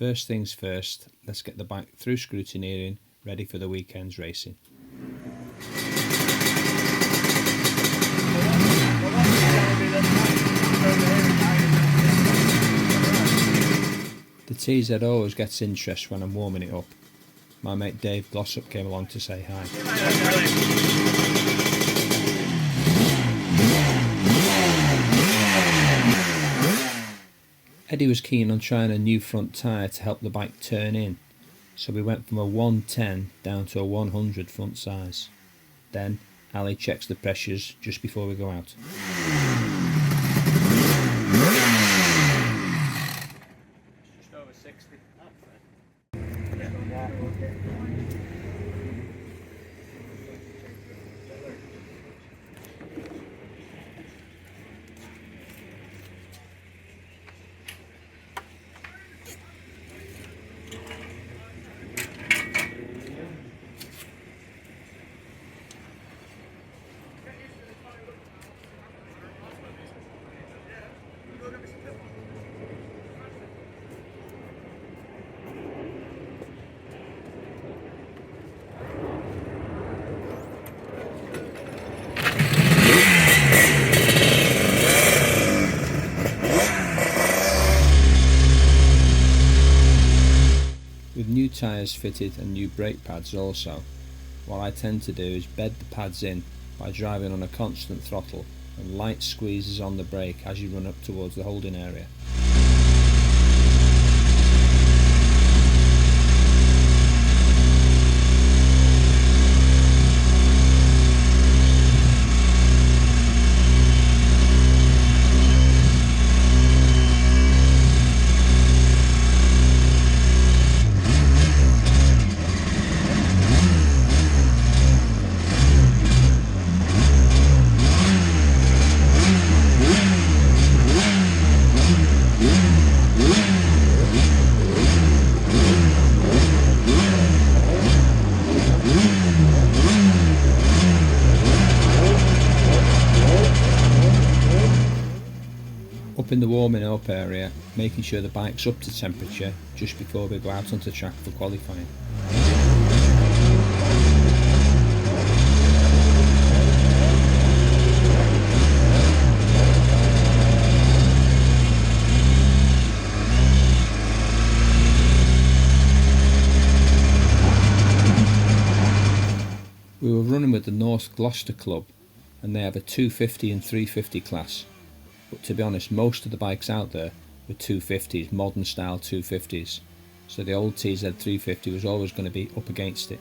First things first, let's get the bike through scrutineering, ready for the weekend's racing. The TZ always gets interest when I'm warming it up. My mate Dave Glossop came along to say hi. Eddie was keen on trying a new front tyre to help the bike turn in, so we went from a 110 down to a 100 front size. Then Ali checks the pressures just before we go out. Just over 60. With new tyres fitted and new brake pads also, what I tend to do is bed the pads in by driving on a constant throttle and light squeezes on the brake as you run up towards the holding area. Up in the warming up area, making sure the bike's up to temperature just before we go out onto track for qualifying. We were running with the North Gloucester club and they have a 250 and 350 class. But to be honest, most of the bikes out there were 250s, modern style 250s. So the old TZ350 was always going to be up against it.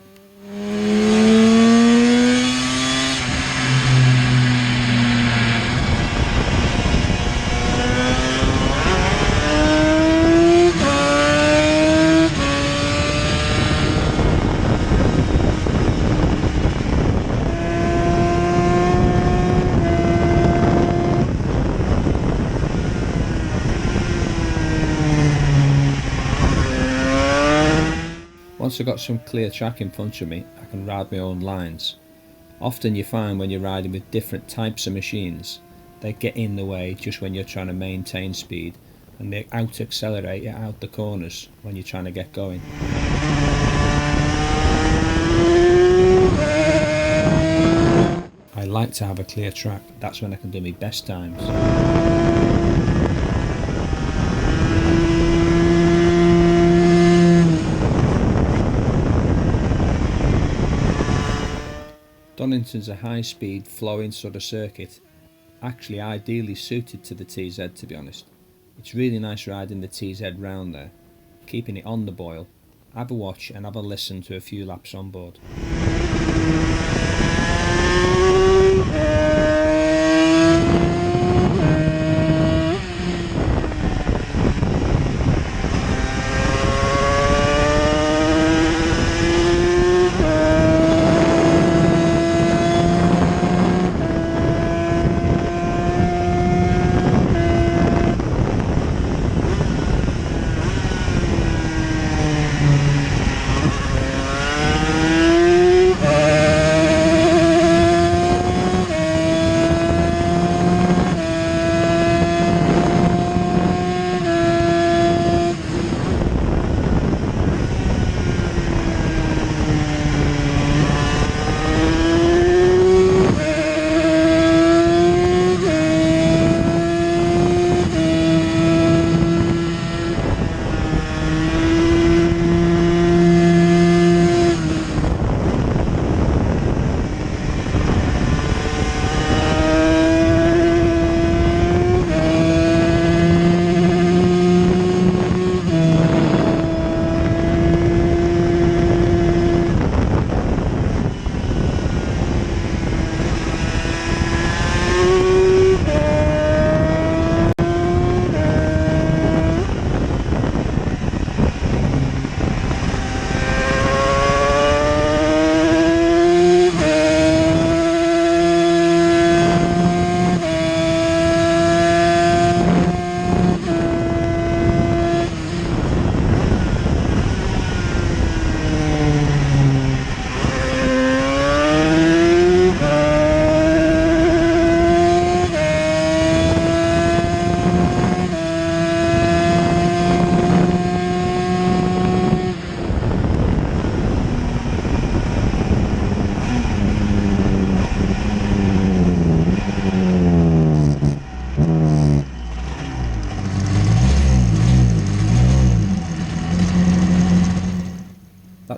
Once I got some clear track in front of me, I can ride my own lines. Often you find when you're riding with different types of machines, they get in the way just when you're trying to maintain speed and they out accelerate you out the corners when you're trying to get going. I like to have a clear track, that's when I can do my best times. Donington's a high-speed, flowing sort of circuit, actually ideally suited to the TZ to be honest. It's really nice riding the TZ round there, keeping it on the boil. Have a watch and have a listen to a few laps on board.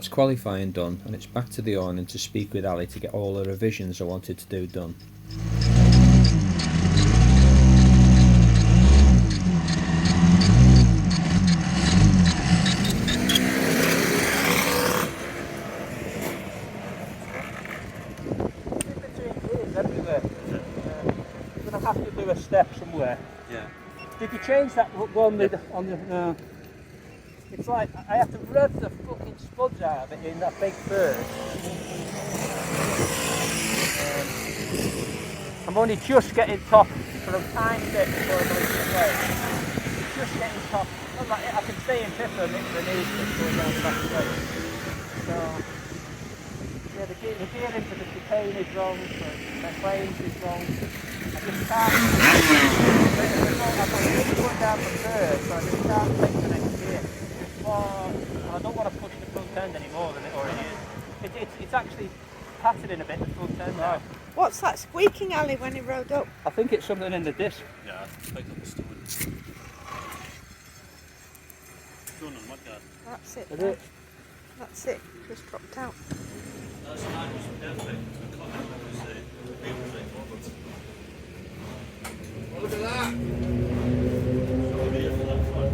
That's qualifying done, and it's back to the awning to speak with Ali to get all the revisions I wanted to do done. You're going to have to do a step somewhere. Yeah. Did you change that one on the... It's like, I have to rev the fucking spuds out of it in that big bird. I'm only just getting top for a tiny bit before I go into the plane. Just getting top. I can stay in fifth for a minute for an easy going down the back of the plane. So, yeah, the gearing for the chicane is wrong, for the planes is wrong. I just can't. I'm really going down the third, so I just can't take the next gear. I don't want to push the front end any more than it already is. It's actually patterning a bit the front end now. What's that squeaking, Ali, when he rode up? I think it's something in the disc. Yeah, it's like on the stone. Stone on what guard? That's it. Is there. it? That's it. Just dropped out. That's mine was perfect. The cut out was Beale was right forward. Well, look at that! So we're here for that front.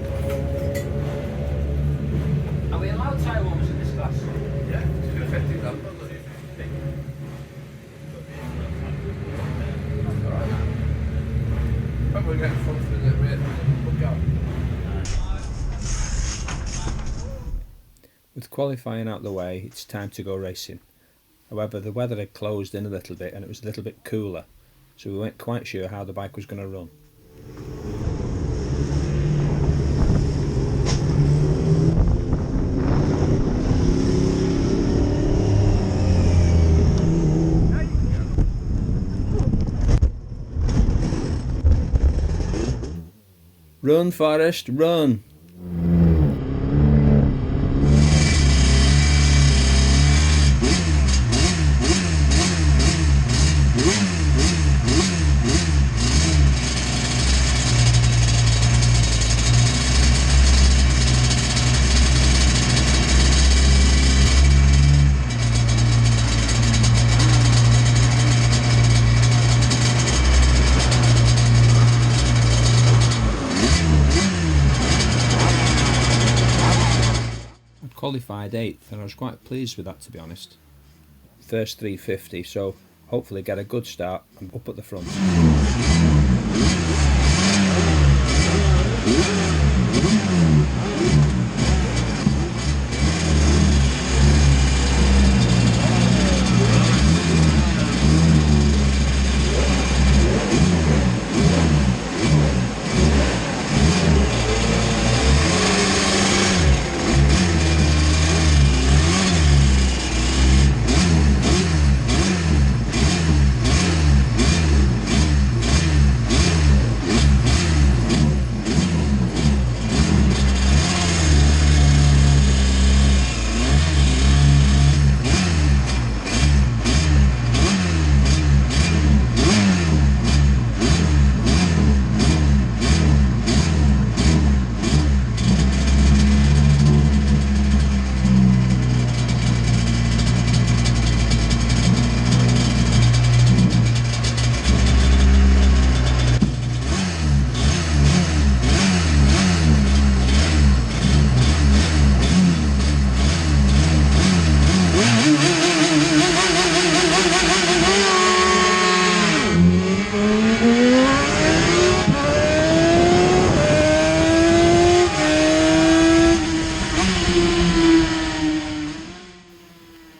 Are we allowed tie warmers in this class? Yeah, 250 grand, not 250. Probably getting fun for the rate. Look out. With qualifying out the way, it's time to go racing. However, the weather had closed in a little bit and it was a little bit cooler, so we weren't quite sure how the bike was going to run. Run, Forrest, run! Qualified 8th, and I was quite pleased with that, to be honest. First 350, so hopefully get a good start and up at the front.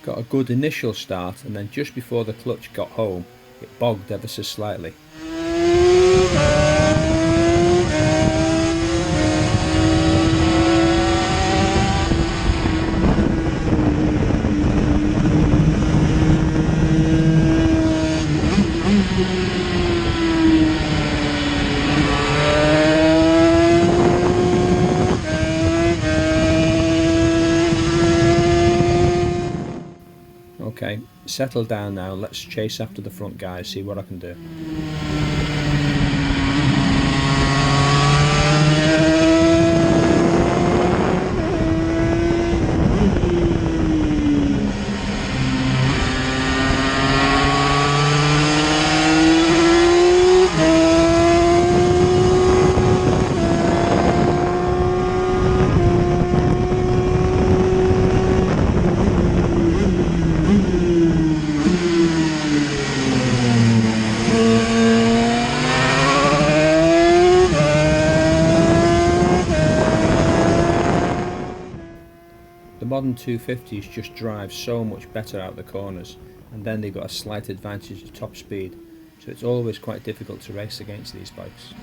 Got a good initial start, and then just before the clutch got home, it bogged ever so slightly. Okay, settle down now, let's chase after the front guys, see what I can do. modern 250s just drive so much better out the corners, and then they've got a slight advantage of top speed, so it's always quite difficult to race against these bikes.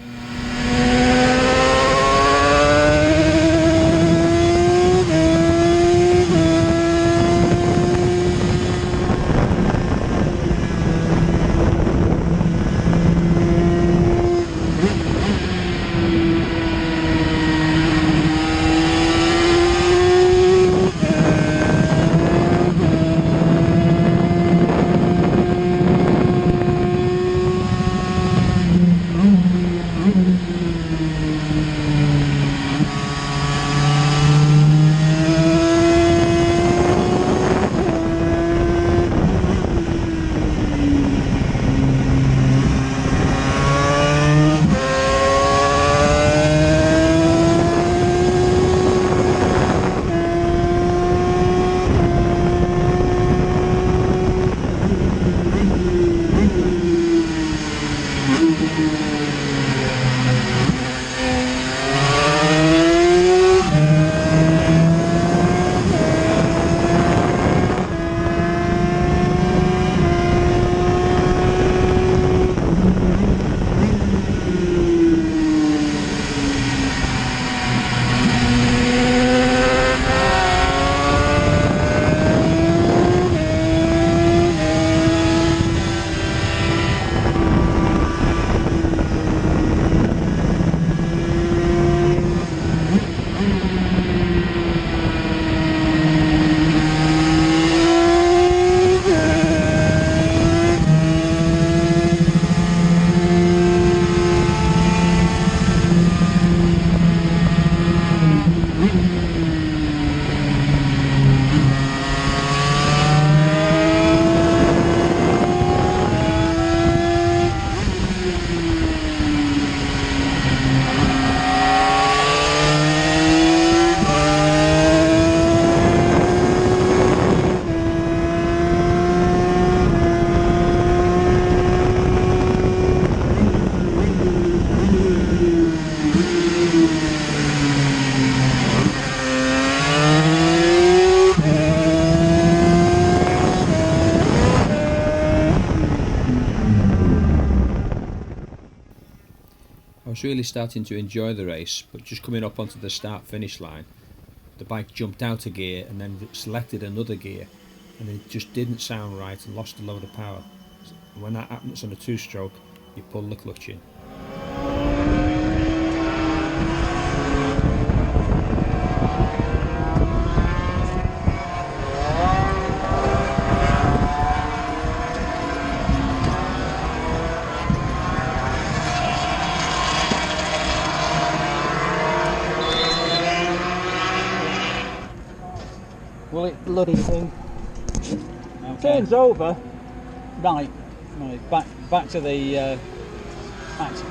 I was really starting to enjoy the race, but just coming up onto the start-finish line, the bike jumped out a gear and then selected another gear, and it just didn't sound right and lost a load of power. And when that happens on a two-stroke, you pull the clutch in. Will it bloody thing turns over? Right, back to the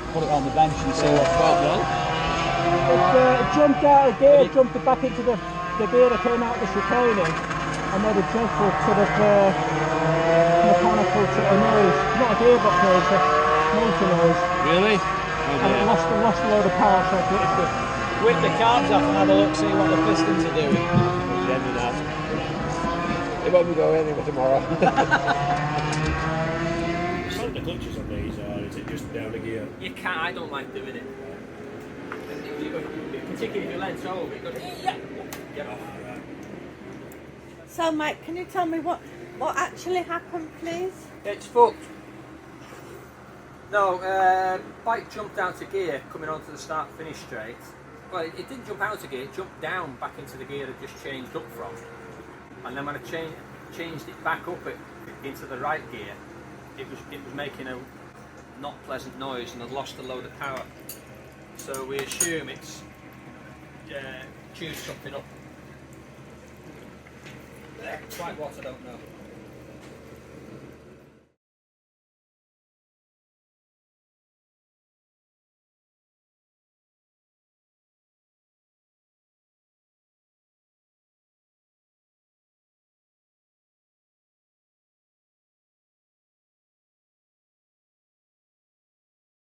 put it on the bench and see what's going on. It jumped out of gear, jumped back into the gear that came out of the chicaning, and made a dreadful sort of mechanical sort of noise. Not a gearbox noise, a motor noise. Really? And it lost a load of power, so I glitched it. Whip the carbs off and have a look, see what the pistons are doing. The end of that. It won't be going anywhere tomorrow. Put the clutches on these, or is it just down the gear? You can't, I don't like doing it. Particularly if your legs over, you go, yeah. So, Mike, can you tell me what actually happened, please? It's fucked. No, bike jumped out of gear coming onto the start-finish straight. Well, it didn't jump out of gear, it jumped down back into the gear it just changed up from. And then when I changed it back up into the right gear, it was making a not pleasant noise and had lost a load of power. So we assume it's tuned something up. Quite what, I don't know.